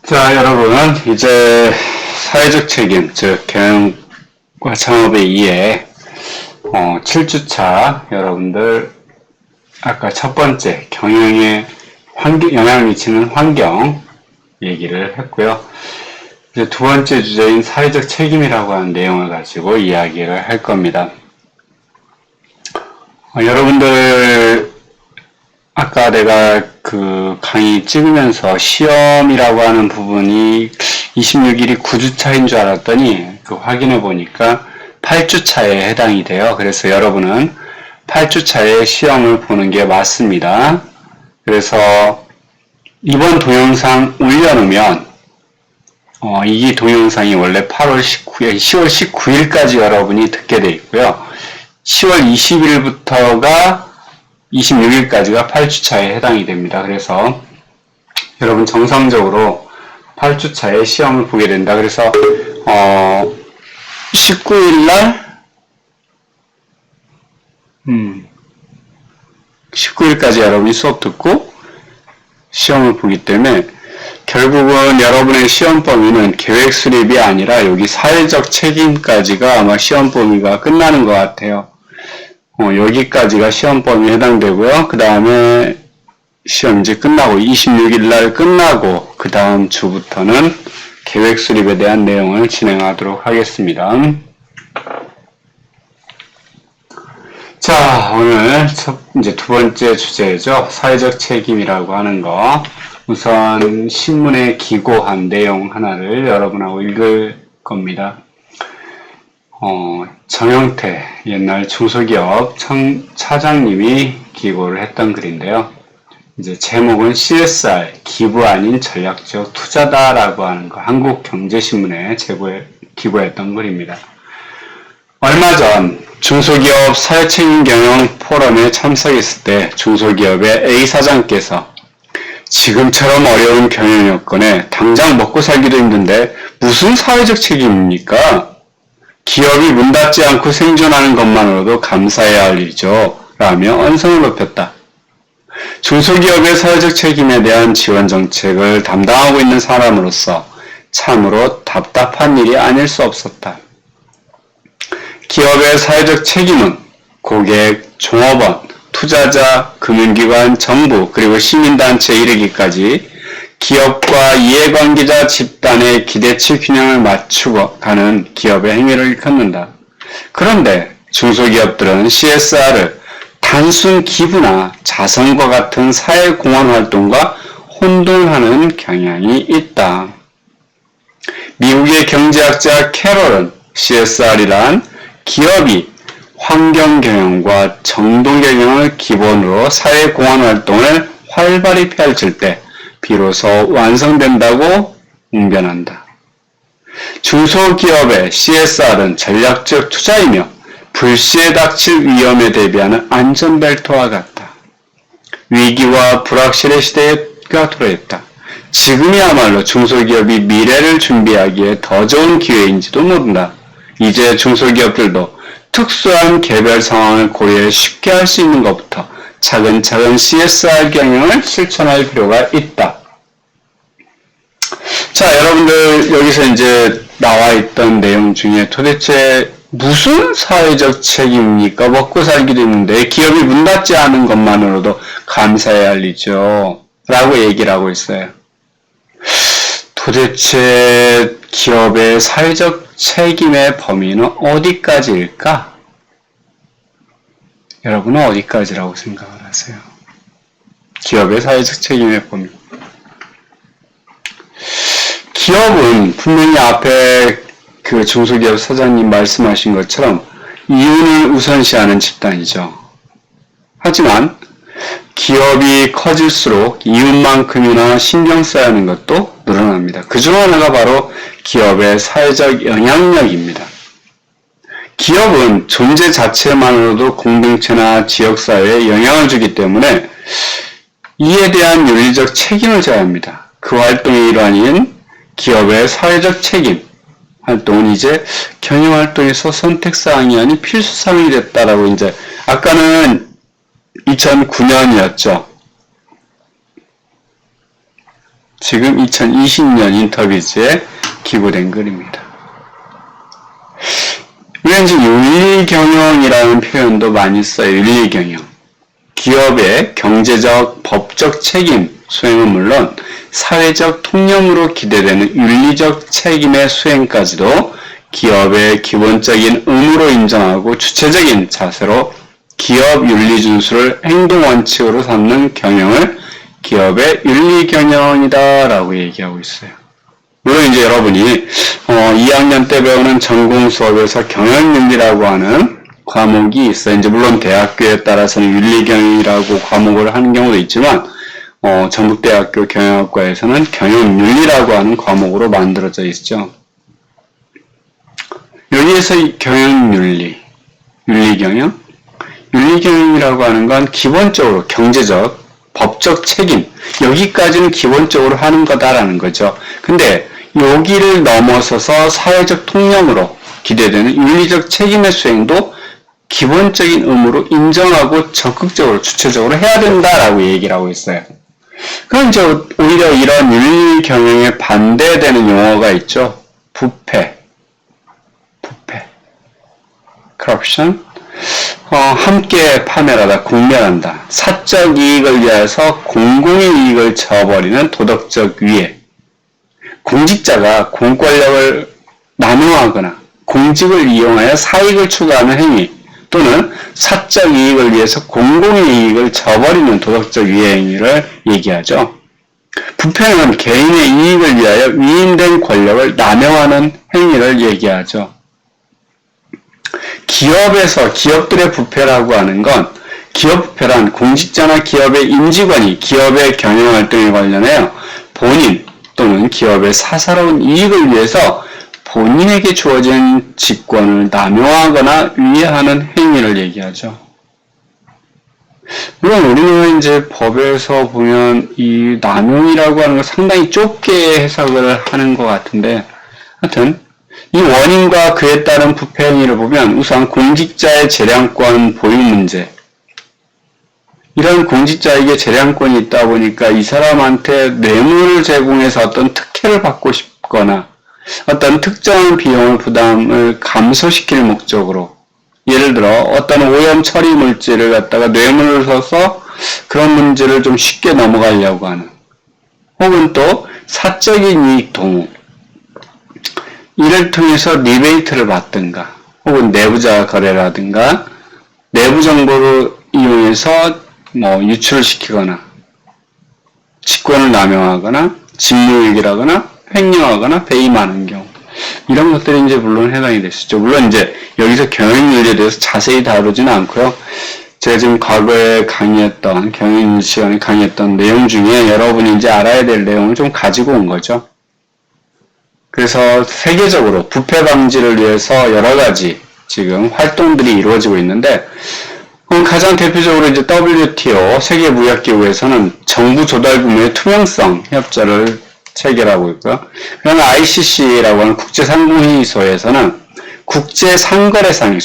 자, 여러분, 이제 사회적 책임, 즉 경영과 창업에 의해 7주차 여러분들 아까 첫 번째 경영에 영향을 미치는 환경 얘기를 했고요. 이제 두 번째 주제인 사회적 책임이라고 하는 내용을 가지고 이야기를 할 겁니다. 여러분들 아까 내가 그 강의 찍으면서 시험이라고 하는 부분이 26일이 9주차인 줄 알았더니 그 확인해 보니까 8주차에 해당이 돼요. 그래서 여러분은 8주차에 시험을 보는 게 맞습니다. 그래서 이번 동영상 올려놓으면 이 동영상이 원래 10월 19일까지 여러분이 듣게 돼 있고요. 10월 20일부터가 26일까지가 8주차에 해당이 됩니다. 그래서 여러분 정상적으로 8주차에 시험을 보게 된다. 그래서 19일날 19일까지 여러분이 수업 듣고 시험을 보기 때문에 결국은 여러분의 시험 범위는 계획 수립이 아니라 여기 사회적 책임까지가 아마 시험 범위가 끝나는 것 같아요. 여기까지가 시험 범위에 해당되고요. 그 다음에 시험 이제 끝나고 26일날 끝나고 그 다음 주부터는 계획 수립에 대한 내용을 진행하도록 하겠습니다. 자, 오늘 이제 두 번째 주제죠. 사회적 책임이라고 하는 거. 우선 신문에 기고한 내용 하나를 여러분하고 읽을 겁니다. 정영태 옛날 중소기업 차장님이 기고를 했던 글인데요. 이제 제목은 CSR 기부 아닌 전략적 투자다라고 하는 거 한국경제신문에 기고했던 글입니다. 얼마 전 중소기업 사회책임 경영 포럼에 참석했을 때 중소기업의 A 사장께서 지금처럼 어려운 경영 여건에 당장 먹고 살기도 힘든데 무슨 사회적 책임입니까? 기업이 문 닫지 않고 생존하는 것만으로도 감사해야 할 일이죠. 라며 언성을 높였다. 중소기업의 사회적 책임에 대한 지원 정책을 담당하고 있는 사람으로서 참으로 답답한 일이 아닐 수 없었다. 기업의 사회적 책임은 고객, 종업원, 투자자, 금융기관, 정부, 그리고 시민단체에 이르기까지 기업과 이해관계자 집단의 기대치 균형을 맞추고 가는 기업의 행위를 일컫는다. 그런데 중소기업들은 CSR을 단순 기부나 자선과 같은 사회공헌 활동과 혼동하는 경향이 있다. 미국의 경제학자 캐롤은 CSR이란 기업이 환경경영과 정동경영을 기본으로 사회공헌 활동을 활발히 펼칠 때 비로소 완성된다고 웅변한다. 중소기업의 CSR은 전략적 투자이며 불시에 닥칠 위험에 대비하는 안전벨트와 같다. 위기와 불확실의 시대가 도래했다. 지금이야말로 중소기업이 미래를 준비하기에 더 좋은 기회인지도 모른다. 이제 중소기업들도 특수한 개별 상황을 고려해 쉽게 할 수 있는 것부터 차근차근 CSR 경영을 실천할 필요가 있다. 자, 여러분들 여기서 이제 나와 있던 내용 중에 도대체 무슨 사회적 책임입니까? 먹고 살기도 힘든데 기업이 문 닫지 않은 것만으로도 감사해야 할 일이죠. 라고 얘기를 하고 있어요. 도대체 기업의 사회적 책임의 범위는 어디까지일까? 여러분은 어디까지라고 생각을 하세요? 기업의 사회적 책임의 범위. 기업은 분명히 앞에 그 중소기업 사장님 말씀하신 것처럼 이윤을 우선시하는 집단이죠. 하지만 기업이 커질수록 이윤만큼이나 신경 써야 하는 것도 늘어납니다. 그중 하나가 바로 기업의 사회적 영향력입니다. 기업은 존재 자체만으로도 공동체나 지역사회에 영향을 주기 때문에 이에 대한 윤리적 책임을 져야 합니다. 그 활동의 일환인 기업의 사회적 책임 활동은 이제 경영활동에서 선택사항이 아닌 필수사항이 됐다라고 이제 아까는 2009년이었죠. 지금 2020년 인터뷰즈에 기고된 글입니다. 우리가 이제 윤리경영이라는 표현도 많이 써요. 윤리경영. 기업의 경제적, 법적 책임 수행은 물론 사회적 통념으로 기대되는 윤리적 책임의 수행까지도 기업의 기본적인 의무로 인정하고 주체적인 자세로 기업 윤리 준수를 행동 원칙으로 삼는 경영을 기업의 윤리 경영이다라고 얘기하고 있어요. 물론 이제 여러분이 2학년 때 배우는 전공 수업에서 경영윤리라고 하는 과목이 있어요. 이제 물론 대학교에 따라서는 윤리경영이라고 과목을 하는 경우도 있지만 전북대학교 경영학과에서는 경영윤리라고 하는 과목으로 만들어져 있죠. 여기에서 이 경영윤리, 윤리경영, 윤리경영이라고 하는 건 기본적으로 경제적, 법적 책임, 여기까지는 기본적으로 하는 거다라는 거죠. 근데 여기를 넘어서서 사회적 통념으로 기대되는 윤리적 책임의 수행도 기본적인 의무로 인정하고 적극적으로 주체적으로 해야 된다라고 얘기를 하고 있어요. 그럼 이제 오히려 이런 윤리 경영에 반대되는 용어가 있죠. 부패, corruption, 함께 파멸하다, 공멸한다, 사적 이익을 위해서 공공의 이익을 저버리는 도덕적 위해, 공직자가 공권력을 남용하거나 공직을 이용하여 사익을 추구하는 행위 또는 사적 이익을 위해서 공공의 이익을 저버리는 도덕적 위해 행위를 얘기하죠. 부패는 개인의 이익을 위하여 위임된 권력을 남용하는 행위를 얘기하죠. 기업들의 부패라고 하는 건 기업 부패란 공직자나 기업의 임직원이 기업의 경영활동에 관련하여 본인 또는 기업의 사사로운 이익을 위해서 본인에게 주어진 직권을 남용하거나 위해하는 행위를 얘기하죠. 물론 우리는 이제 법에서 보면 이 남용이라고 하는 걸 상당히 좁게 해석을 하는 것 같은데, 하여튼 이 원인과 그에 따른 부패 행위를 보면 우선 공직자의 재량권 보유 문제, 이런 공직자에게 재량권이 있다 보니까 이 사람한테 뇌물을 제공해서 어떤 특혜를 받고 싶거나 어떤 특정한 비용을 부담을 감소시킬 목적으로, 예를 들어 어떤 오염 처리 물질을 갖다가 뇌물을 써서 그런 문제를 좀 쉽게 넘어가려고 하는, 혹은 또 사적인 이익 도모, 이를 통해서 리베이트를 받든가, 혹은 내부자 거래라든가 내부 정보를 이용해서 유출을 시키거나 직권을 남용하거나 직무유기하거나 횡령하거나 배임하는 경우, 이런 것들이 이제 물론 해당이 될 수 있죠. 물론 이제 여기서 경영윤리에 대해서 자세히 다루지는 않고요. 제가 지금 과거에 강의했던 경영윤리 시간에 강의했던 내용 중에 여러분이 이제 알아야 될 내용을 좀 가지고 온 거죠. 그래서 세계적으로 부패 방지를 위해서 여러 가지 지금 활동들이 이루어지고 있는데, 가장 대표적으로 이제 WTO 세계무역기구에서는 정부 조달 부문의 투명성 협정을 체결하고 있고요. 그다음에 ICC라고 하는 국제상공회의소에서는 국제거래상의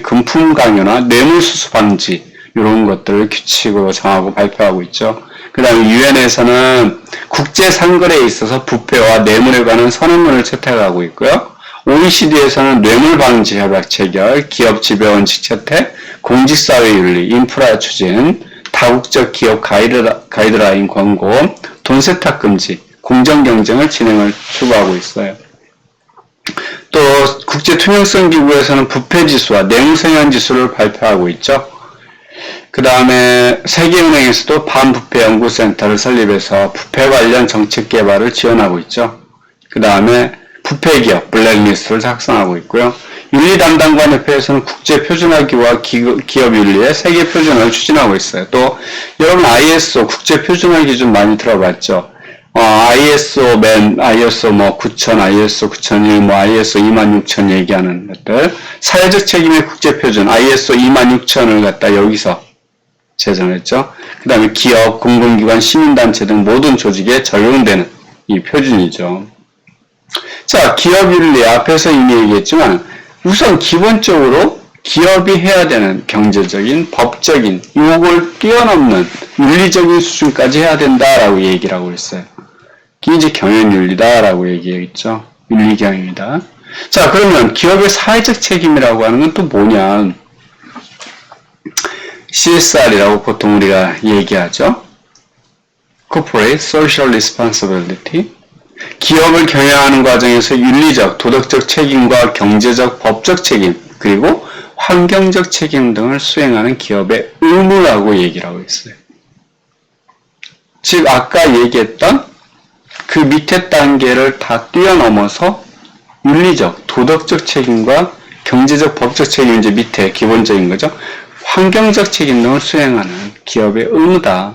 금품 강요나 뇌물수수 방지, 이런 것들을 규칙으로 정하고 발표하고 있죠. 그 다음에 UN에서는 국제상거래에 있어서 부패와 뇌물에 관한 선언문을 채택하고 있고요. OECD에서는 뇌물방지협약 체결, 기업지배원칙 채택, 공직사회윤리, 인프라 추진, 다국적 기업 가이드라인 권고, 돈세탁 금지, 공정경쟁을 진행을 추구하고 있어요. 또 국제투명성기구에서는 부패지수와 내용성향지수를 발표하고 있죠. 그 다음에 세계은행에서도 반부패연구센터를 설립해서 부패 관련 정책 개발을 지원하고 있죠. 그 다음에 부패기업 블랙리스트를 작성하고 있고요. 윤리담당관협회에서는 국제표준화기구와 기업윤리의 세계표준화를 추진하고 있어요. 또 여러분 ISO 국제표준화 기준 많이 들어봤죠. ISO 9000, ISO 9001, ISO 26000 얘기하는 것들, 사회적 책임의 국제표준 ISO 26000을 갖다 여기서 제정했죠. 그 다음에 기업, 공공기관, 시민단체 등 모든 조직에 적용되는 이 표준이죠. 자, 기업윤리 앞에서 이미 얘기했지만 우선 기본적으로 기업이 해야 되는 경제적인, 법적인, 이걸 뛰어넘는 윤리적인 수준까지 해야 된다라고 얘기를 하고 있어요. 이게 이제 경영윤리다라고 얘기했죠. 윤리경영이다. 자, 그러면 기업의 사회적 책임이라고 하는 건 또 뭐냐? CSR이라고 보통 우리가 얘기하죠. Corporate Social Responsibility. 기업을 경영하는 과정에서 윤리적, 도덕적 책임과 경제적, 법적 책임, 그리고 환경적 책임 등을 수행하는 기업의 의무라고 얘기를 하고 있어요. 즉 아까 얘기했던 그 밑에 단계를 다 뛰어넘어서 윤리적, 도덕적 책임과 경제적, 법적 책임 이제 밑에 기본적인 거죠. 환경적 책임 등을 수행하는 기업의 의무다.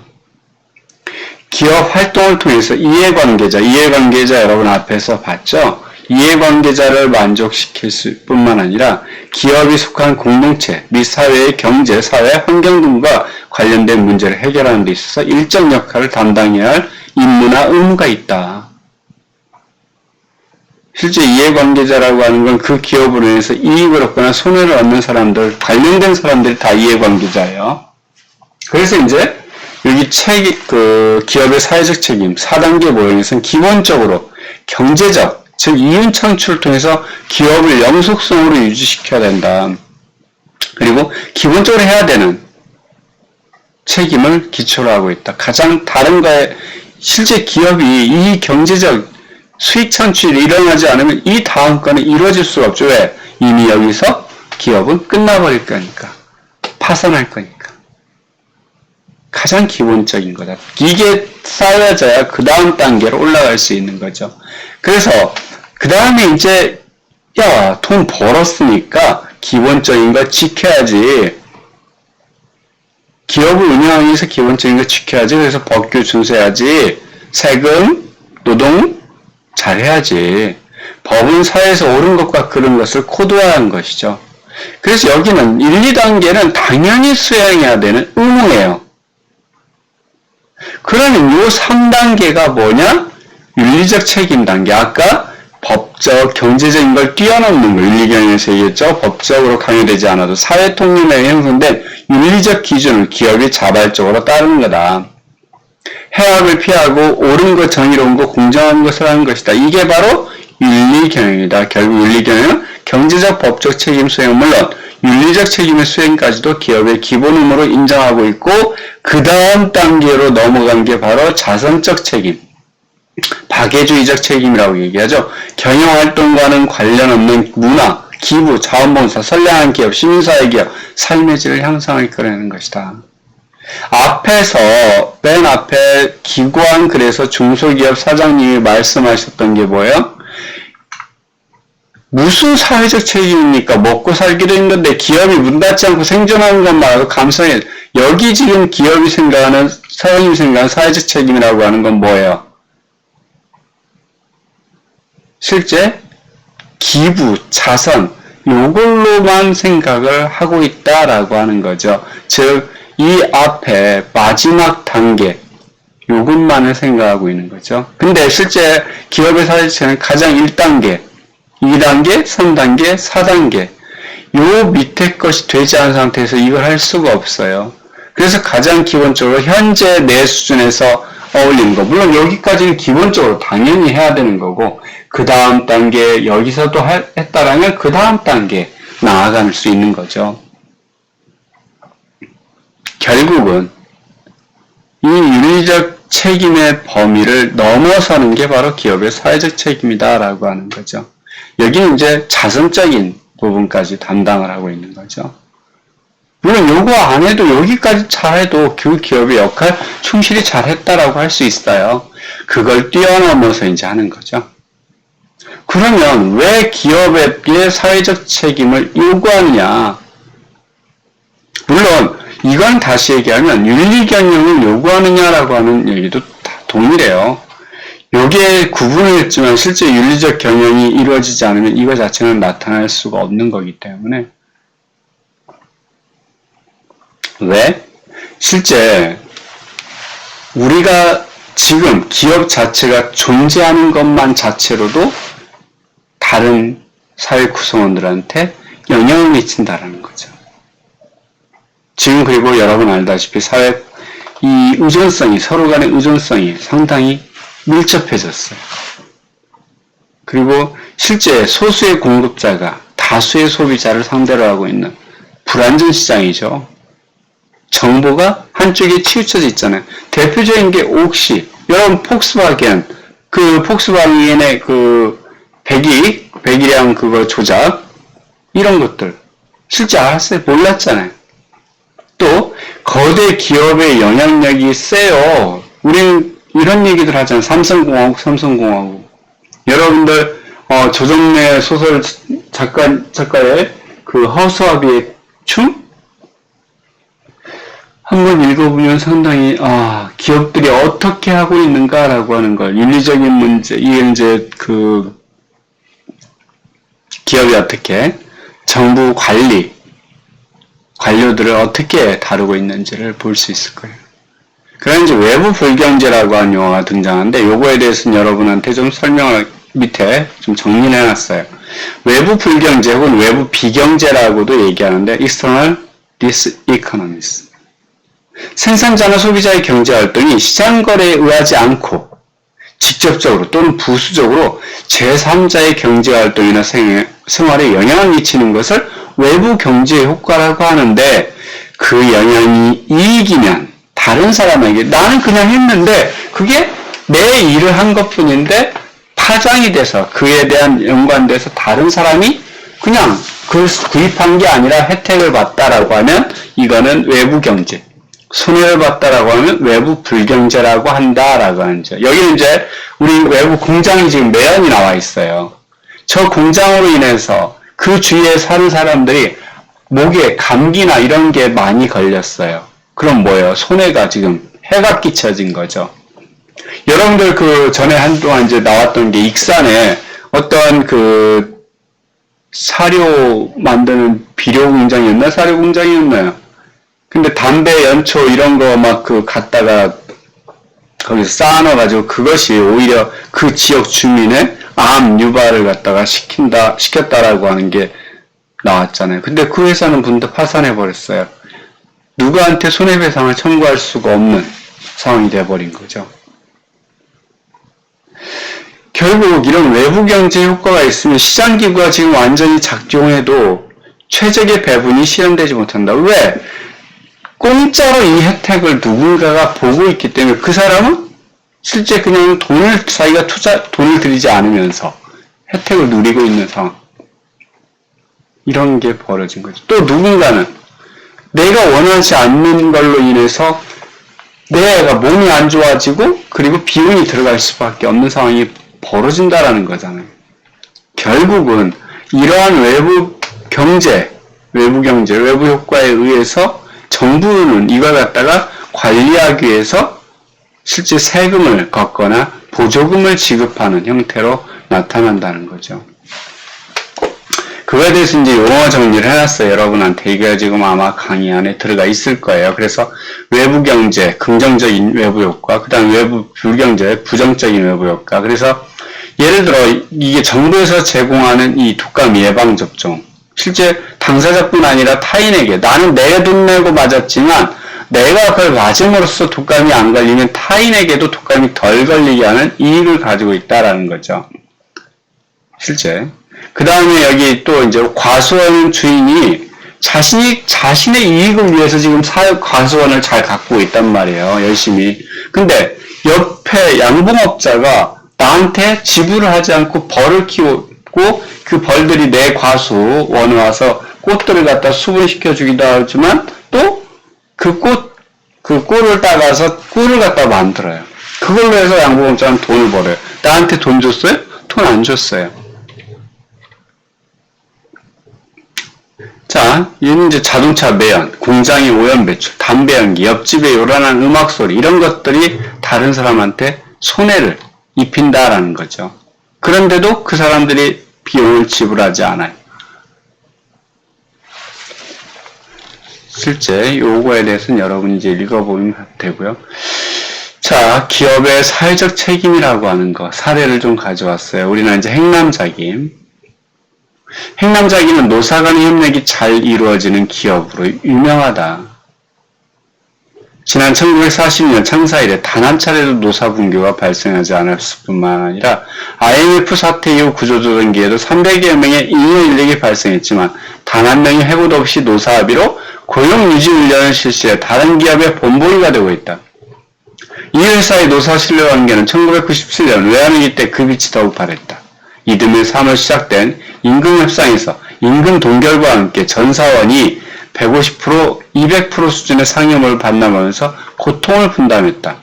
기업 활동을 통해서 이해관계자 여러분 앞에서 봤죠? 이해관계자를 만족시킬 뿐만 아니라 기업이 속한 공동체 및 사회의 경제, 사회, 환경 등과 관련된 문제를 해결하는 데 있어서 일정 역할을 담당해야 할 임무나 의무가 있다. 실제 이해관계자라고 하는 건 그 기업으로 인해서 이익을 얻거나 손해를 얻는 사람들, 관련된 사람들이 다 이해관계자예요. 그래서 이제 여기 기업의 사회적 책임 4단계 모형에서는 기본적으로 경제적, 즉 이윤 창출을 통해서 기업을 영속성으로 유지시켜야 된다. 그리고 기본적으로 해야 되는 책임을 기초로 하고 있다. 가장 다른 거에 실제 기업이 이 경제적 수익 창출이 일어나지 않으면 이 다음 거는 이루어질 수가 없죠. 왜? 이미 여기서 기업은 끝나버릴 거니까. 파산할 거니까. 가장 기본적인 거다. 이게 쌓여져야 그 다음 단계로 올라갈 수 있는 거죠. 그래서 그 다음에 이제 야, 돈 벌었으니까 기본적인 거 지켜야지. 기업을 운영하기 위해서 기본적인 거 지켜야지. 그래서 법규 준수해야지. 세금, 노동 잘해야지. 법은 사회에서 옳은 것과 그른 것을 코드화한 것이죠. 그래서 여기는 1, 2단계는 당연히 수행해야 되는 의무예요. 그러면 요 3단계가 뭐냐? 윤리적 책임 단계. 아까 법적, 경제적인 걸 뛰어넘는 거, 윤리경영에서 얘기했죠. 법적으로 강요되지 않아도 사회 통념에 형성된 윤리적 기준을 기업이 자발적으로 따르는 거다. 해악을 피하고 옳은 것, 정의로운 것, 공정한 것을 하는 것이다. 이게 바로 윤리경영이다. 결국 윤리경영은 경제적, 법적 책임 수행은 물론 윤리적 책임의 수행까지도 기업의 기본 의무로 인정하고 있고 그 다음 단계로 넘어간 게 바로 자선적 책임, 박애주의적 책임이라고 얘기하죠. 경영활동과는 관련 없는 문화, 기부, 자원봉사, 선량한 기업, 시민사회 기업, 삶의 질을 향상을 이끌어내는 것이다. 앞에서 맨 앞에 기관 그래서 중소기업 사장님이 말씀하셨던 게 뭐예요? 무슨 사회적 책임입니까? 먹고 살기로 했는데 기업이 문 닫지 않고 생존하는 것 말고 감성해. 여기 지금 기업이 생각하는 사장님이 생각하는 사회적 책임이라고 하는 건 뭐예요? 실제 기부, 자선 요걸로만 생각을 하고 있다라고 하는 거죠. 즉 이 앞에 마지막 단계 요것만을 생각하고 있는 거죠. 근데 실제 기업의 사회적 책임은 가장 1단계, 2단계, 3단계, 4단계 요 밑에 것이 되지 않은 상태에서 이걸 할 수가 없어요. 그래서 가장 기본적으로 현재 내 수준에서 어울리는 거. 물론 여기까지는 기본적으로 당연히 해야 되는 거고 그 다음 단계 여기서도 했다라면 그 다음 단계 나아갈 수 있는 거죠. 결국은 이 윤리적 책임의 범위를 넘어서는 게 바로 기업의 사회적 책임이다라고 하는 거죠. 여기는 이제 자선적인 부분까지 담당을 하고 있는 거죠. 물론 요거 안 해도 여기까지 잘해도 그 기업의 역할 충실히 잘했다라고 할 수 있어요. 그걸 뛰어넘어서 이제 하는 거죠. 그러면 왜 기업에게 사회적 책임을 요구하느냐? 물론 이건 다시 얘기하면 윤리경영을 요구하느냐라고 하는 얘기도 다 동일해요. 요게 구분을 했지만 실제 윤리적 경영이 이루어지지 않으면 이거 자체는 나타날 수가 없는 거기 때문에 왜? 실제 우리가 지금 기업 자체가 존재하는 것만 자체로도 다른 사회 구성원들한테 영향을 미친다라는 거죠. 지금 그리고 여러분 알다시피 사회 이 의존성이 서로 간의 의존성이 상당히 밀접해졌어요. 그리고 실제 소수의 공급자가 다수의 소비자를 상대로 하고 있는 불안전 시장이죠. 정보가 한쪽에 치우쳐져 있잖아요. 대표적인 게 옥시. 여러분 폭스바겐, 그 폭스바겐의 그 배기량 그거 조작 이런 것들 실제 알았어요? 몰랐잖아요. 또 거대 기업의 영향력이 세요. 우린 이런 얘기들 하잖아요. 삼성공화국. 여러분들 조정래 소설 작가의 그 허수아비의 춤? 한번 읽어보면 상당히 기업들이 어떻게 하고 있는가라고 하는 걸 윤리적인 문제, 이게 이제 그 기업이 어떻게 정부 관료들을 어떻게 다루고 있는지를 볼 수 있을 거예요. 그런 이제 외부 불경제라고 하는 용어가 등장하는데 요거에 대해서는 여러분한테 좀 설명을 밑에 좀 정리해 놨어요. 외부 불경제 혹은 외부 비경제라고도 얘기하는데 external diseconomies. 생산자나 소비자의 경제활동이 시장거래에 의하지 않고 직접적으로 또는 부수적으로 제3자의 경제활동이나 생활에 영향을 미치는 것을 외부 경제 효과라고 하는데 그 영향이 이익이면 다른 사람에게 나는 그냥 했는데 그게 내 일을 한 것뿐인데 파장이 돼서 그에 대한 연관돼서 다른 사람이 그냥 그걸 구입한 게 아니라 혜택을 받다라고 하면 이거는 외부 경제. 손해를 봤다라고 하면 외부 불경제라고 한다라고 하는 죠. 여기는 이제 우리 외부 공장이 지금 매연이 나와 있어요. 저 공장으로 인해서 그 주위에 사는 사람들이 목에 감기나 이런 게 많이 걸렸어요. 그럼 뭐예요? 손해가 지금 해가 끼쳐진 거죠. 여러분들 그 전에 한동안 이제 나왔던 게 익산에 어떤 그 사료 만드는 비료 공장이었나? 사료 공장이었나요? 근데 담배, 연초 이런 거 막 그 갖다가 거기서 쌓아놔가지고 그것이 오히려 그 지역 주민의 암 유발을 갖다가 시켰다라고 하는 게 나왔잖아요. 근데 그 회사는 분도 파산해버렸어요. 누구한테 손해배상을 청구할 수가 없는 상황이 돼버린 거죠. 결국 이런 외부 경제 효과가 있으면 시장기구가 지금 완전히 작동해도 최적의 배분이 실현되지 못한다. 왜? 공짜로 이 혜택을 누군가가 보고 있기 때문에 그 사람은 실제 그냥 자기가 돈을 들이지 않으면서 혜택을 누리고 있는 상황. 이런 게 벌어진 거죠. 또 누군가는 내가 원하지 않는 걸로 인해서 내 애가 몸이 안 좋아지고 그리고 비용이 들어갈 수밖에 없는 상황이 벌어진다라는 거잖아요. 결국은 이러한 외부 효과에 의해서 정부는 이걸 갖다가 관리하기 위해서 실제 세금을 걷거나 보조금을 지급하는 형태로 나타난다는 거죠. 그거에 대해서 이제 용어 정리를 해놨어요. 여러분한테 이게 지금 아마 강의 안에 들어가 있을 거예요. 그래서 외부 경제, 긍정적인 외부 효과, 그 다음 외부 불경제, 부정적인 외부 효과. 그래서 예를 들어 이게 정부에서 제공하는 이 독감 예방 접종. 실제 당사자뿐 아니라 타인에게 나는 내 돈 내고 맞았지만 내가 그걸 맞음으로써 독감이 안 걸리면 타인에게도 독감이 덜 걸리게 하는 이익을 가지고 있다라는 거죠. 실제. 그 다음에 여기 또 이제 과수원 주인이 자신의 이익을 위해서 지금 과수원을 잘 갖고 있단 말이에요. 열심히. 근데 옆에 양봉업자가 나한테 지불을 하지 않고 벌을 키우고 그 벌들이 내 과수원에 와서 꽃들을 갖다 수분시켜주기도 하지만 또 그 꿀을 따가서 꿀을 갖다 만들어요. 그걸로 해서 양봉업자는 돈을 벌어요. 나한테 돈 줬어요? 돈 안 줬어요. 자, 얘는 이제 자동차 매연, 공장의 오염 배출, 담배 연기, 옆집의 요란한 음악 소리 이런 것들이 다른 사람한테 손해를 입힌다라는 거죠. 그런데도 그 사람들이 비용을 지불하지 않아요. 실제 요거에 대해서는 여러분이 이제 읽어보면 되고요. 자, 기업의 사회적 책임이라고 하는 거 사례를 좀 가져왔어요. 우리는 이제 행남자김. 행남자기는 노사 간의 협력이 잘 이루어지는 기업으로 유명하다. 지난 1940년 창사 이래 단 한 차례도 노사 붕괴가 발생하지 않았을 뿐만 아니라 IMF 사태 이후 구조조정기에도 300여 명의 잉여 인력이 발생했지만 단 한 명의 해고도 없이 노사 합의로 고용 유지 훈련을 실시해 다른 기업의 본보기가 되고 있다. 이 회사의 노사 신뢰 관계는 1997년 외환위기 때 그 빛이 더욱 발했다. 이듬해 3월 시작된 임금 협상에서 임금 동결과 함께 전 사원이 150%, 200% 수준의 상여금을 반납하면서 고통을 분담했다.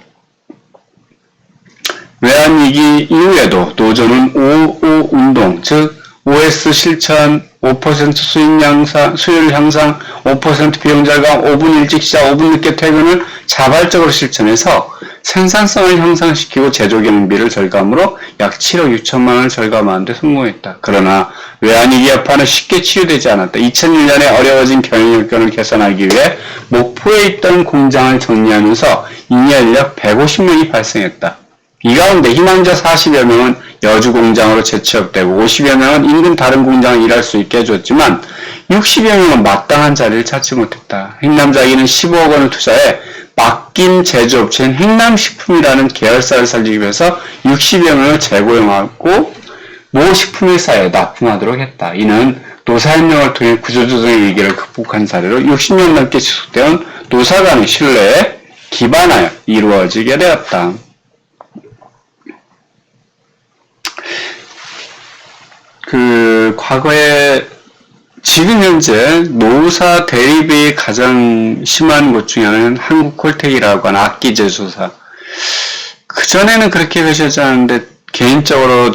외환위기 이후에도 노조는 5.5 운동, 즉 OS 실천, 5% 수율 향상, 5% 비용 절감, 5분 일찍 시작, 5분 늦게 퇴근을 자발적으로 실천해서 생산성을 향상시키고 제조 경비를 절감으로 약 7억 6천만 원을 절감하는 데 성공했다. 그러나 외환위기 여파는 쉽게 치유되지 않았다. 2001년에 어려워진 경영 여건을 개선하기 위해 목포에 있던 공장을 정리하면서 잉여 인력 150명이 발생했다. 이 가운데 희망자 40여 명은 여주 공장으로 재취업되고 50여 명은 인근 다른 공장을 일할 수 있게 해줬지만 60여 명은 마땅한 자리를 찾지 못했다. 행남자기는 15억 원을 투자해 맡긴 제조업체인 행남식품이라는 계열사를 살리기 위해서 60여 명을 재고용하고 모 식품회사에 납품하도록 했다. 이는 노사협력을 통해 구조조정의 위기를 극복한 사례로 60년 넘게 지속되온 노사 간의 신뢰에 기반하여 이루어지게 되었다. 과거에 지금 현재 노사 대립이 가장 심한 곳 중에 하나는 한국콜텍이라고 하는 악기 제조사. 그전에는 그렇게 계시지 않은데 개인적으로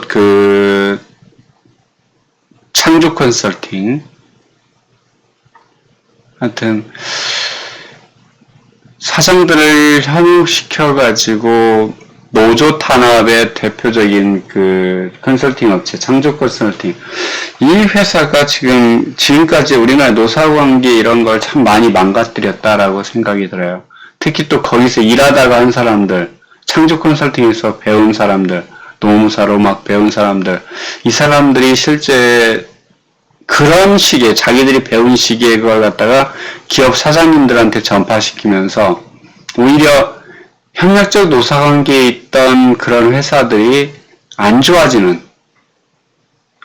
창조 컨설팅 하여튼 사장들을 현혹시켜가지고 노조 탄압의 대표적인 컨설팅 업체, 창조 컨설팅. 이 회사가 지금까지 우리나라 노사관계 이런 걸 참 많이 망가뜨렸다라고 생각이 들어요. 특히 또 거기서 일하다가 한 사람들, 창조 컨설팅에서 배운 사람들, 노무사로 막 배운 사람들, 이 사람들이 실제 그런 식의, 자기들이 배운 식의 그걸 갖다가 기업 사장님들한테 전파시키면서 오히려 협력적 노사관계에 있던 그런 회사들이 안 좋아지는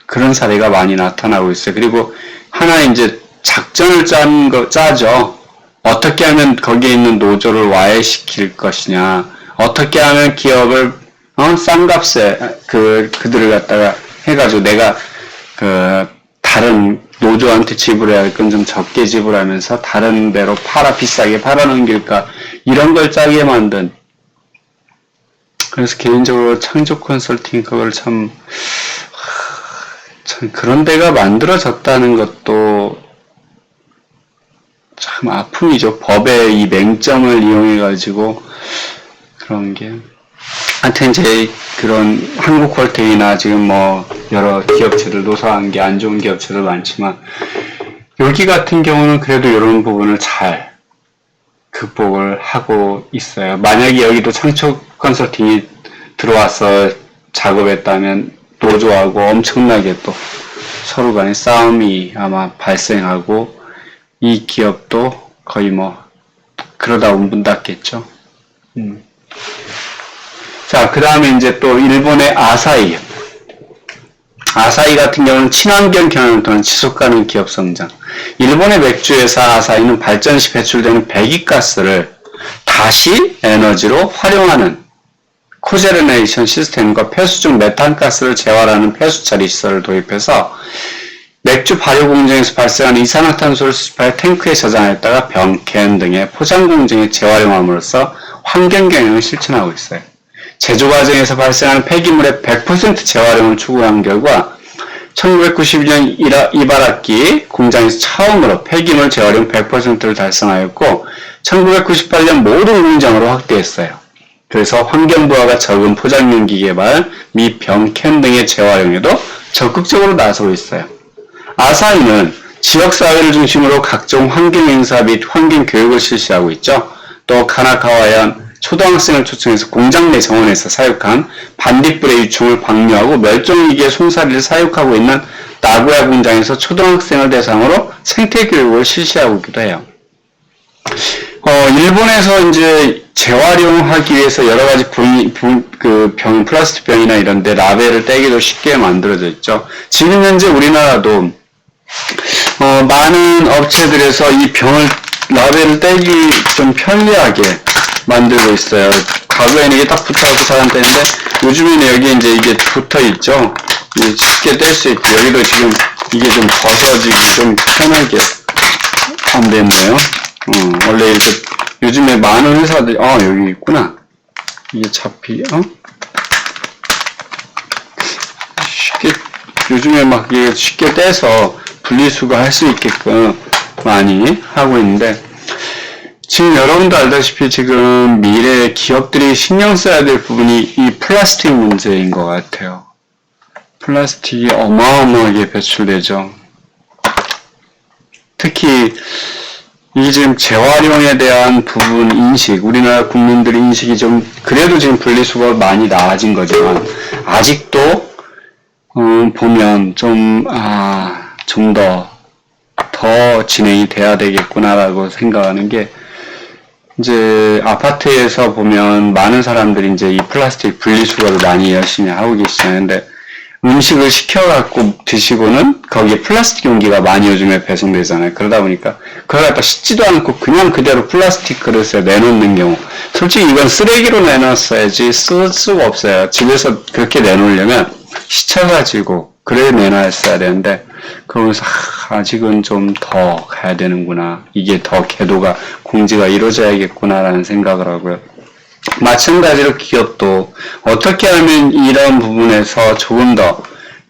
그런 사례가 많이 나타나고 있어요. 그리고 하나 이제 작전을 짜죠. 어떻게 하면 거기에 있는 노조를 와해시킬 것이냐. 어떻게 하면 기업을 싼 값에 그들을 갖다가 해가지고 내가 다른 노조한테 지불해야 할 건 좀 적게 지불하면서 다른 데로 비싸게 팔아넘길까. 이런 걸 짜게 만든. 그래서 개인적으로 창조 컨설팅 그걸 참 그런 데가 만들어졌다는 것도 참 아픔이죠. 법의 이 맹점을 이용해가지고 그런 게. 하여튼 이제 그런 한국콜텍이나 지금 뭐 여러 기업체들, 노사관계 안 좋은 기업체들 많지만 여기 같은 경우는 그래도 이런 부분을 잘 극복을 하고 있어요. 만약에 여기도 창조 컨설팅이 들어와서 작업했다면 노조하고 엄청나게 또 서로 간의 싸움이 아마 발생하고 이 기업도 거의 뭐 그러다 문 닫겠죠. 자, 그 다음에 이제 또 일본의 아사히. 아사히 같은 경우는 친환경 경영을 통한 지속가능 기업 성장. 일본의 맥주회사 아사히는 발전 시 배출되는 배기가스를 다시 에너지로 활용하는 코제너레이션 시스템과 폐수 중 메탄가스를 재활하는 폐수 처리 시설을 도입해서 맥주 발효 공정에서 발생하는 이산화탄소를 수집하여 탱크에 저장했다가 병캔 등의 포장 공정에 재활용함으로써 환경 경영을 실천하고 있어요. 제조 과정에서 발생하는 폐기물의 100% 재활용을 추구한 결과 1992년 이바라키 공장에서 처음으로 폐기물 재활용 100%를 달성하였고 1998년 모든 공장으로 확대했어요. 그래서 환경부하가 적은 포장용기 개발 및 병캔 등의 재활용에도 적극적으로 나서고 있어요. 아사히는 지역사회를 중심으로 각종 환경행사 및 환경교육을 실시하고 있죠. 또 카나카와현 초등학생을 초청해서 공장 내 정원에서 사육한 반딧불의 유충을 방류하고 멸종위기의 송사리를 사육하고 있는 나고야 공장에서 초등학생을 대상으로 생태교육을 실시하고 있기도 해요. 일본에서 이제 재활용하기 위해서 여러 가지 플라스틱 병이나 이런데 라벨을 떼기도 쉽게 만들어져 있죠. 지금 현재 우리나라도 많은 업체들에서 이 병을 라벨을 떼기 좀 편리하게 만들고 있어요. 과거에는 이게 딱 붙어갖고 잘 안 떼는데 요즘에는 여기 이제 이게 붙어 있죠. 쉽게 뗄 수 있고 여기도 지금 이게 좀 벗어지기 좀 편하게 안 됐네요. 원래 이렇게 요즘에 많은 회사들이 여기 있구나. 이게 쉽게 요즘에 막 이게 쉽게 떼서 분리수거 할 수 있게끔 많이 하고 있는데 지금 여러분도 알다시피 지금 미래 기업들이 신경 써야 될 부분이 이 플라스틱 문제인 것 같아요. 플라스틱이 어마어마하게 배출되죠. 특히 이게 지금 재활용에 대한 부분 인식, 우리나라 국민들의 인식이 좀 그래도 지금 분리수거가 많이 나아진 거지만 아직도 보면 좀 더 진행이 돼야 되겠구나라고 생각하는 게 이제 아파트에서 보면 많은 사람들이 이제 이 플라스틱 분리수거를 많이 열심히 하고 계시잖아요. 근데 음식을 시켜갖고 드시고는 거기에 플라스틱 용기가 많이 요즘에 배송되잖아요. 그러다 보니까 그걸 갖다 씻지도 않고 그냥 그대로 플라스틱 그릇에 내놓는 경우 솔직히 이건 쓰레기로 내놨어야지 쓸 수가 없어요. 집에서 그렇게 내놓으려면 씻혀가지고 그래 내놨어야 되는데 그러면서 아직은 좀 더 가야 되는구나. 이게 더 궤도가 공지가 이루어져야겠구나라는 생각을 하고요. 마찬가지로 기업도 어떻게 하면 이런 부분에서 조금 더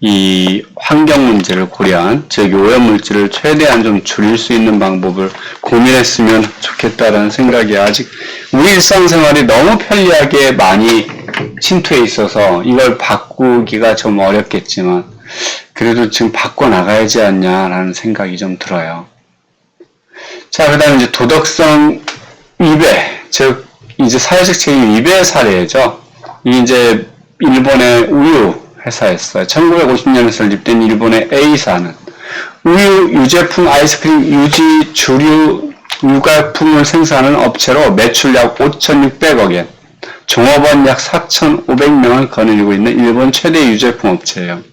이 환경 문제를 고려한, 즉 오염물질을 최대한 좀 줄일 수 있는 방법을 고민했으면 좋겠다라는 생각이 아직 우리 일상생활이 너무 편리하게 많이 침투해 있어서 이걸 바꾸기가 좀 어렵겠지만 그래도 지금 바꿔나가야지 않냐라는 생각이 좀 들어요. 자, 그 다음에 이제 도덕성 위배, 즉 이제 사회적 책임 위배 사례죠. 이게 이제 일본의 우유 회사였어요. 1950년에 설립된 일본의 A사는 우유, 유제품, 아이스크림, 유지, 주류, 유가품을 생산하는 업체로 매출 약 5,600억 엔, 종업원 약 4,500명을 거느리고 있는 일본 최대 유제품 업체예요.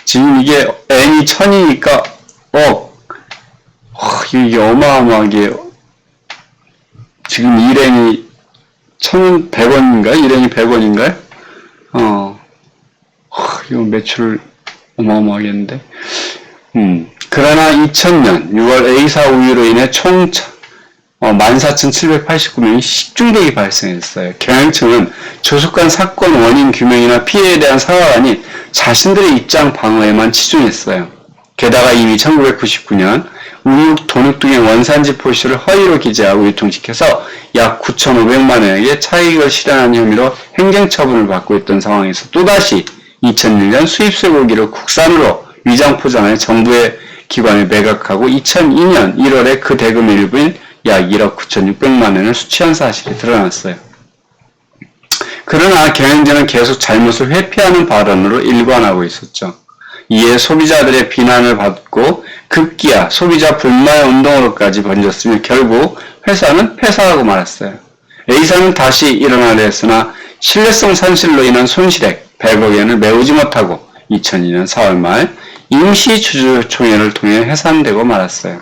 지금 이게 N이 1000이니까 이게 어마어마하게 지금 1엔이 1,100원인가요? 1엔이 100원인가요? 이거 매출 어마어마하겠는데. 그러나 2000년 6월 A사 우유로 인해 총 14,789명이 식중독이 발생했어요. 경영층은 조속한 사건 원인 규명이나 피해에 대한 사과가 아닌 자신들의 입장 방어에만 치중했어요. 게다가 이미 1999년 우유 돈육 등의 원산지 표시를 허위로 기재하고 유통시켜서 약 9,500만 원에게 차익을 실현한 혐의로 행정처분을 받고 있던 상황에서 또다시 2001년 수입 쇠고기를 국산으로 위장 포장해 정부의 기관에 매각하고 2002년 1월에 그 대금의 일부인 약 1억 9,600만 원을 수취한 사실이 드러났어요. 그러나 경영진은 계속 잘못을 회피하는 발언으로 일관하고 있었죠. 이에 소비자들의 비난을 받고 급기야 소비자 불만 운동으로까지 번졌으며 결국 회사는 폐사하고 말았어요. A사는 다시 일어나려 했으나 신뢰성 산실로 인한 손실액 100억 엔을 메우지 못하고 2002년 4월 말 임시주주총회를 통해 해산되고 말았어요.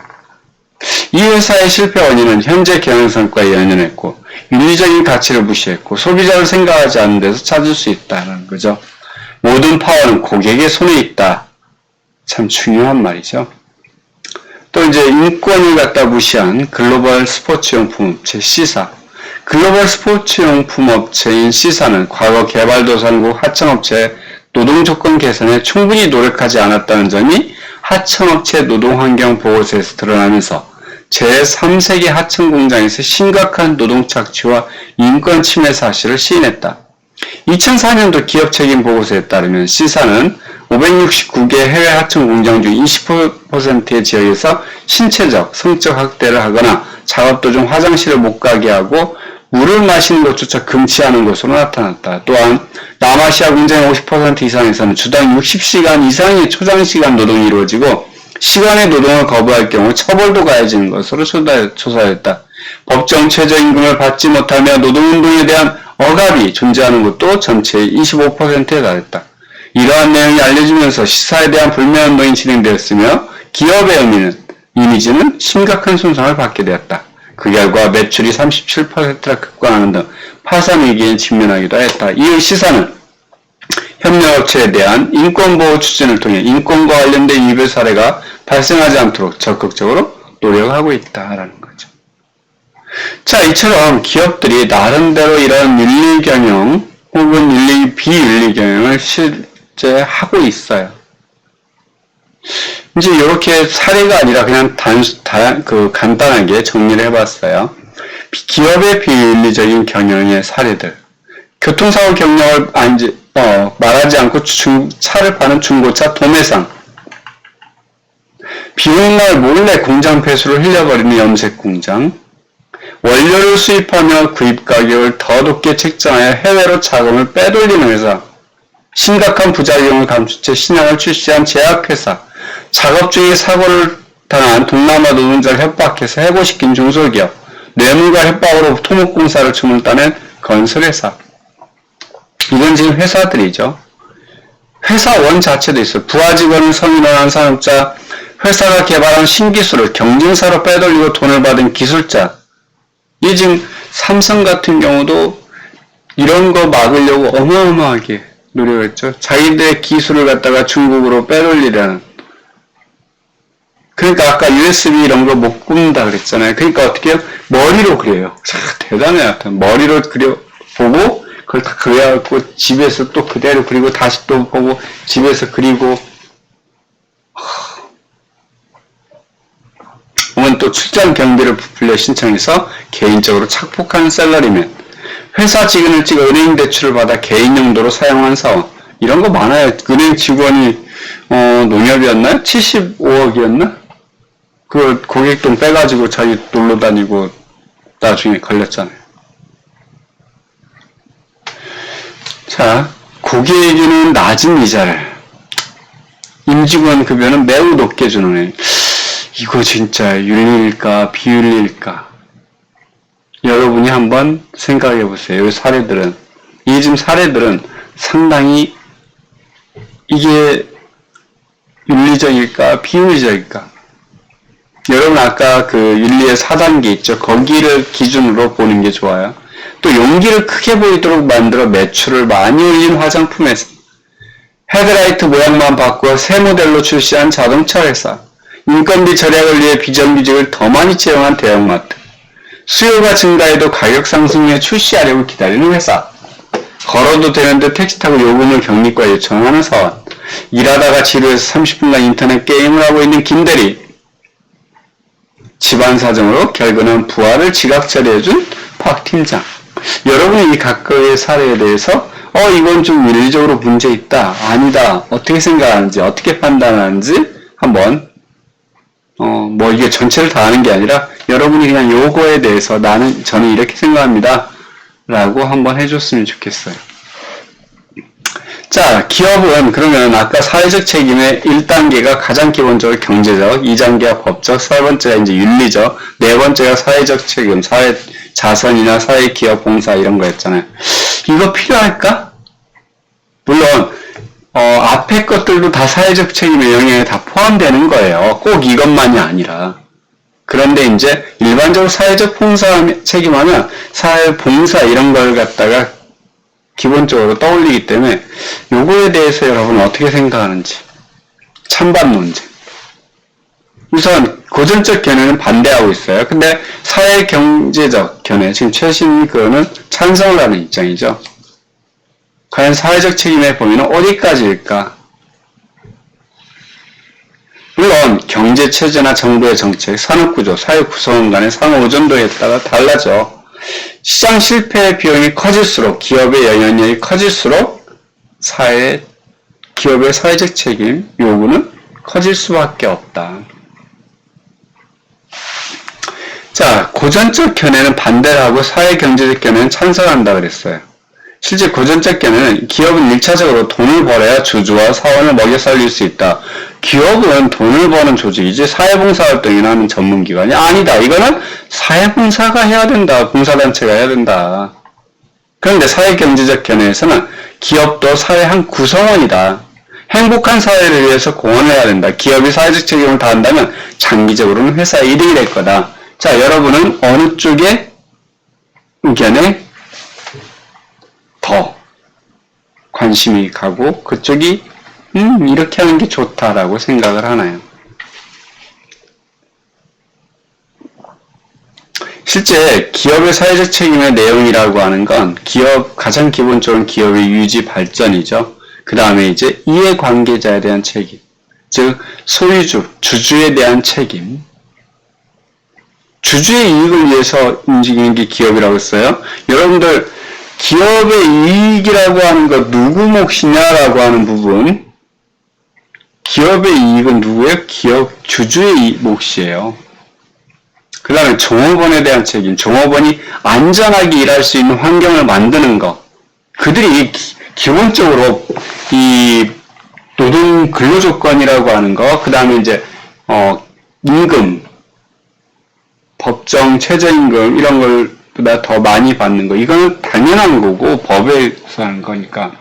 이 회사의 실패 원인은 현재 경영 성과에 연연했고 윤리적인 가치를 무시했고 소비자를 생각하지 않는 데서 찾을 수 있다는 거죠. 모든 파워는 고객의 손에 있다. 참 중요한 말이죠. 또 이제 인권을 갖다 무시한 글로벌 스포츠용품 업체 C사. 글로벌 스포츠용품 업체인 C사는 과거 개발도상국 하청업체의 노동조건 개선에 충분히 노력하지 않았다는 점이 하청업체 노동환경 보고서에서 드러나면서 제3세계 하청공장에서 심각한 노동착취와 인권 침해 사실을 시인했다. 2004년도 기업책임 보고서에 따르면 C사는 569개 해외 하청 공장 중 20%의 지역에서 신체적, 성적 학대를 하거나 작업 도중 화장실을 못 가게 하고 물을 마시는 것조차 금지하는 것으로 나타났다. 또한 남아시아 공장의 50% 이상에서는 주당 60시간 이상의 초장시간 노동이 이루어지고 시간의 노동을 거부할 경우 처벌도 가해지는 것으로 조사했다. 법정 최저임금을 받지 못하며 노동운동에 대한 억압이 존재하는 것도 전체의 25%에 달했다. 이러한 내용이 알려지면서 시사에 대한 불매운동이 진행되었으며 기업의 이미지는 심각한 손상을 받게 되었다. 그 결과 매출이 37%나 급감하는 등 파산 위기에 직면하기도 했다. 이후 시사는 협력업체에 대한 인권보호 추진을 통해 인권과 관련된 위배 사례가 발생하지 않도록 적극적으로 노력하고 있다라는 거죠. 자, 이처럼 기업들이 나름대로 이런 윤리 경영 혹은 비윤리 경영을 실제 하고 있어요. 이제 이렇게 사례가 아니라 그냥 간단하게 정리를 해봤어요. 기업의 비윤리적인 경영의 사례들. 교통사고 경력을 말하지 않고 차를 파는 중고차 도매상. 비오는 날 몰래 공장 폐수를 흘려버리는 염색 공장. 원료를 수입하며 구입 가격을 더 높게 책정하여 해외로 자금을 빼돌리는 회사. 심각한 부작용을 감춘 채 신약을 출시한 제약회사. 작업 중에 사고를 당한 동남아 노동자를 협박해서 해고시킨 중소기업. 뇌물과 협박으로 토목공사를 주문따낸 건설회사. 이건 지금 회사들이죠. 회사원 자체도 있어요. 부하 직원을 성인화한 산업자, 회사가 개발한 신기술을 경쟁사로 빼돌리고 돈을 받은 기술자. 이 지금 삼성 같은 경우도 이런 거 막으려고 어마어마하게 노력했죠. 자기들의 기술을 갖다가 중국으로 빼돌리려는. 그러니까 아까 USB 이런 거 못 굽는다 그랬잖아요. 그러니까 어떻게 해요? 머리로 그려요. 대단해요. 머리로 보고 그걸 다 그려갖고 집에서 또 그대로 그리고 다시 또 보고 집에서 그리고 혹은 또 출장 경비를 부풀려 신청해서 개인적으로 착복하는 셀러리맨, 회사 직원을 찍어 은행 대출을 받아 개인 용도로 사용한 사원. 이런 거 많아요. 은행 직원이 농협이었나요? 75억이었나? 그 고객돈 빼가지고 자기 놀러 다니고 나중에 걸렸잖아요. 자, 고객에게는 낮은 이자를, 임직원 급여는 매우 높게 주는 애. 이거 진짜 윤리일까 비윤리일까? 여러분이 한번 생각해 보세요. 이 사례들은, 이 지금 사례들은 상당히 이게 윤리적일까 비윤리적일까? 여러분 아까 그 윤리의 4단계 있죠? 거기를 기준으로 보는 게 좋아요. 또 용기를 크게 보이도록 만들어 매출을 많이 올린 화장품 회사. 헤드라이트 모양만 바꾸어 새 모델로 출시한 자동차 회사. 인건비 절약을 위해 비정규직을 더 많이 채용한 대형마트. 수요가 증가해도 가격 상승에 출시하려고 기다리는 회사. 걸어도 되는데 택시 타고 요금을 경리과 요청하는 사원. 일하다가 지루해서 30분간 인터넷 게임을 하고 있는 김대리. 집안 사정으로 결근한 부하를 지각 처리해준 박 팀장. 여러분이 이 각각의 사례에 대해서 이건 좀 윤리적으로 문제 있다, 아니다, 어떻게 생각하는지, 어떻게 판단하는지 한번 뭐 이게 전체를 다 아는 게 아니라 여러분이 그냥 요거에 대해서 저는 이렇게 생각합니다 라고 한번 해줬으면 좋겠어요. 자, 기업은 그러면 아까 사회적 책임의 1단계가 가장 기본적으로 경제적, 2단계가 법적, 4번째가 이제 윤리적, 4번째가 사회적 책임, 사회 자선이나 사회 기업 봉사 이런 거였잖아요. 이거 필요할까? 물론 앞에 것들도 다 사회적 책임의 영역에 다 포함되는 거예요. 꼭 이것만이 아니라. 그런데 이제 일반적으로 사회적 봉사 책임하면 사회 봉사 이런 걸 갖다가 기본적으로 떠올리기 때문에 요거에 대해서 여러분 어떻게 생각하는지 찬반 논쟁. 우선 고전적 견해는 반대하고 있어요. 근데 사회 경제적 견해, 지금 최신 그거는 찬성을 하는 입장이죠. 과연 사회적 책임의 범위는 어디까지일까? 물론 경제 체제나 정부의 정책, 산업구조, 사회 구성원 간의 상호 의존도에 따라 달라져. 시장 실패의 비용이 커질수록, 기업의 영향력이 커질수록 기업의 사회적 책임 요구는 커질 수밖에 없다. 자, 고전적 견해는 반대를 하고 사회 경제적 견해는 찬성한다 그랬어요. 실제 고전적 견해는 기업은 1차적으로 돈을 벌어야 주주와 사원을 먹여 살릴 수 있다. 기업은 돈을 버는 조직이지 사회봉사활동이나 하는 전문기관이 아니다. 이거는 사회봉사가 해야 된다. 봉사단체가 해야 된다. 그런데 사회경제적 견해에서는 기업도 사회 한 구성원이다. 행복한 사회를 위해서 공헌해야 된다. 기업이 사회적 책임을 다한다면 장기적으로는 회사의 이득이 될 거다. 자, 여러분은 어느 쪽의 의견에 더 관심이 가고 그쪽이 이렇게 하는 게 좋다라고 생각을 하나요? 실제 기업의 사회적 책임의 내용이라고 하는 건 가장 기본적으로 기업의 유지 발전이죠. 그 다음에 이제 이해관계자에 대한 책임, 즉 소유주, 주주에 대한 책임. 주주의 이익을 위해서 움직이는 게 기업이라고 했어요. 여러분들 기업의 이익이라고 하는 것 누구 몫이냐라고 하는 부분, 기업의 이익은 누구예요? 기업 주주의 몫이에요. 그 다음에 종업원에 대한 책임, 종업원이 안전하게 일할 수 있는 환경을 만드는 것. 그들이 기본적으로 이 노동 근로조건이라고 하는 거, 그 다음에 이제 임금, 법정 최저임금 이런 걸보다 더 많이 받는 거, 이거는 당연한 거고 법에서 하는 거니까.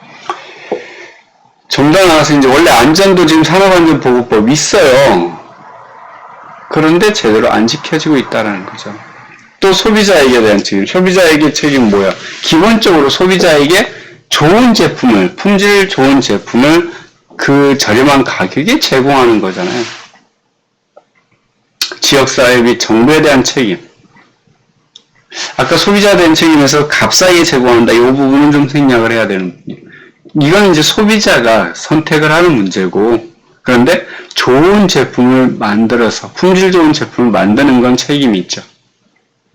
좀 더 나가서 이제 원래 안전도 지금 산업안전보호법 있어요. 그런데 제대로 안 지켜지고 있다는 거죠. 또 소비자에게 대한 책임. 소비자에게 책임은 뭐야? 기본적으로 소비자에게 좋은 제품을, 품질 좋은 제품을 그 저렴한 가격에 제공하는 거잖아요. 지역사회 및 정부에 대한 책임. 아까 소비자에 대한 책임에서 값싸게 제공한다. 이 부분은 좀 생략을 해야 되는 부분이에요. 이건 이제 소비자가 선택을 하는 문제고, 그런데 좋은 제품을 만들어서 품질 좋은 제품을 만드는 건 책임이 있죠.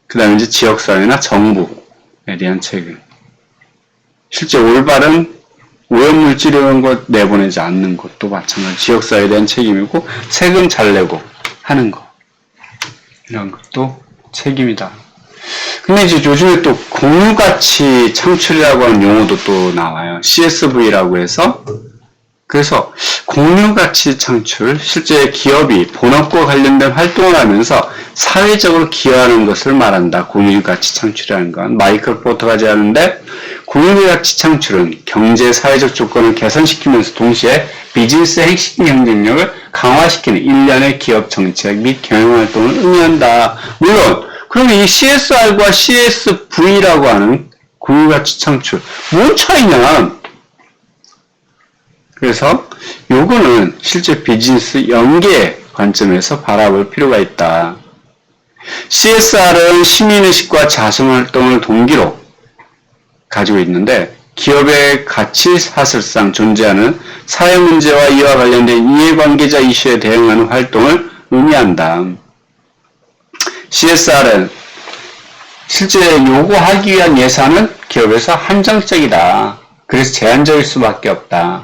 그 다음에 이제 지역사회나 정부에 대한 책임. 실제 올바른 오염물질 이런 것 내보내지 않는 것도 마찬가지 지역사회에 대한 책임이고, 세금 잘 내고 하는 거. 이런 것도 책임이다. 근데 이제 요즘에 또 공유가치 창출이라고 하는 용어도 또 나와요. CSV라고 해서. 그래서 공유가치 창출, 실제 기업이 본업과 관련된 활동을 하면서 사회적으로 기여하는 것을 말한다. 공유가치 창출이라는 건. 마이클 포터가 제안하는데, 공유가치 창출은 경제 사회적 조건을 개선시키면서 동시에 비즈니스의 핵심 경쟁력을 강화시키는 일련의 기업 정책 및 경영활동을 의미한다. 물론 그러면 이 CSR과 CSV라고 하는 공유가치 창출 뭔 차이냐? 그래서 요거는 실제 비즈니스 연계 관점에서 바라볼 필요가 있다. CSR은 시민의식과 자선활동을 동기로 가지고 있는데, 기업의 가치 사실상 존재하는 사회 문제와 이와 관련된 이해관계자 이슈에 대응하는 활동을 의미한다. CSR은 실제 요구하기 위한 예산은 기업에서 한정적이다. 그래서 제한적일 수밖에 없다.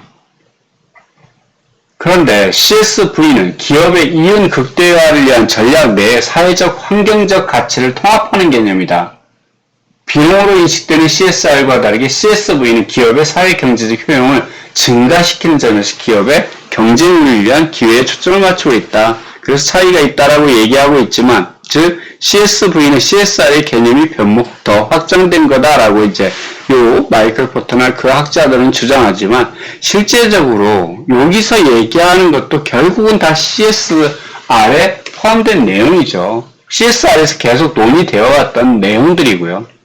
그런데 CSV는 기업의 이윤 극대화를 위한 전략 내에 사회적 환경적 가치를 통합하는 개념이다. 비용으로 인식되는 CSR과 다르게 CSV는 기업의 사회 경제적 효용을 증가시키는 점에서 기업의 경쟁을 위한 기회에 초점을 맞추고 있다. 그래서 차이가 있다라고 얘기하고 있지만, 즉 CSV는 CSR의 개념이 변목 더 확장된 거다라고 이제 요 마이클 포터나 그 학자들은 주장하지만, 실제적으로 여기서 얘기하는 것도 결국은 다 CSR에 포함된 내용이죠. CSR에서 계속 논의되어 왔던 내용들이고요.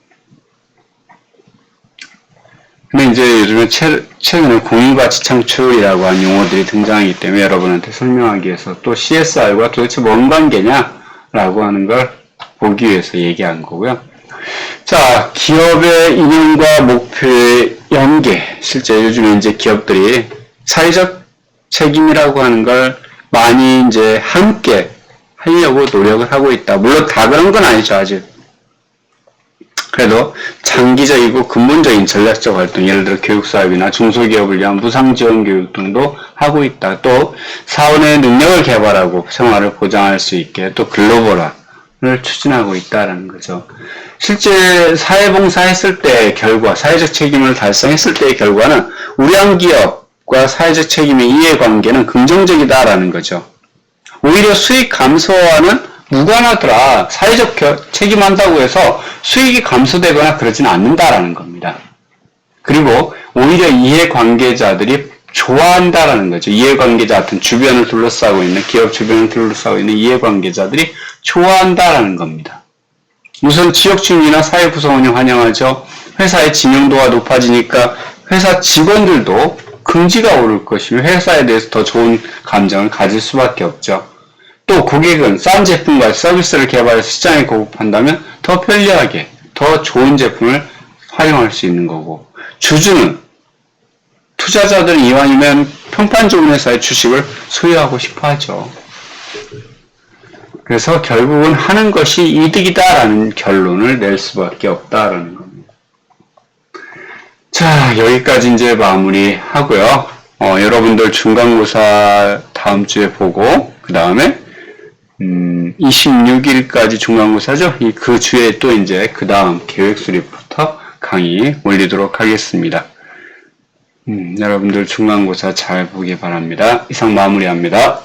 근데 이제 요즘에 최근에 공유가치 창출이라고 하는 용어들이 등장하기 때문에 여러분한테 설명하기 위해서 또 CSR과 도대체 뭔 관계냐라고 하는 걸 보기 위해서 얘기한 거고요. 자, 기업의 이념과 목표의 연계. 실제 요즘에 이제 기업들이 사회적 책임이라고 하는 걸 많이 이제 함께 하려고 노력을 하고 있다. 물론 다 그런 건 아니죠, 아직. 그래도 장기적이고 근본적인 전략적 활동, 예를 들어 교육사업이나 중소기업을 위한 무상지원 교육 등도 하고 있다. 또 사원의 능력을 개발하고 생활을 보장할 수 있게 또 글로벌화를 추진하고 있다는 거죠. 실제 사회봉사했을 때의 결과, 사회적 책임을 달성했을 때의 결과는 우량 기업, 수익과 사회적 책임의 이해관계는 긍정적이다라는 거죠. 오히려 수익 감소와는 무관하더라. 사회적 책임한다고 해서 수익이 감소되거나 그러진 않는다라는 겁니다. 그리고 오히려 이해관계자들이 좋아한다라는 거죠. 이해관계자 같은 주변을 둘러싸고 있는, 기업 주변을 둘러싸고 있는 이해관계자들이 좋아한다라는 겁니다. 우선 지역 주민이나 사회 구성원이 환영하죠. 회사의 진영도가 높아지니까 회사 직원들도 긍지가 오를 것이며 회사에 대해서 더 좋은 감정을 가질 수밖에 없죠. 또 고객은 싼 제품과 서비스를 개발해서 시장에 공급한다면 더 편리하게, 더 좋은 제품을 활용할 수 있는 거고, 주주는, 투자자들은 이왕이면 평판 좋은 회사의 주식을 소유하고 싶어 하죠. 그래서 결국은 하는 것이 이득이다라는 결론을 낼 수밖에 없다라는 겁니다. 자, 여기까지 이제 마무리하고요. 여러분들 중간고사 다음 주에 보고, 그 다음에 26일까지 중간고사죠. 그 주에 또 이제 그 다음 계획 수립부터 강의 올리도록 하겠습니다. 여러분들 중간고사 잘 보기 바랍니다. 이상 마무리합니다.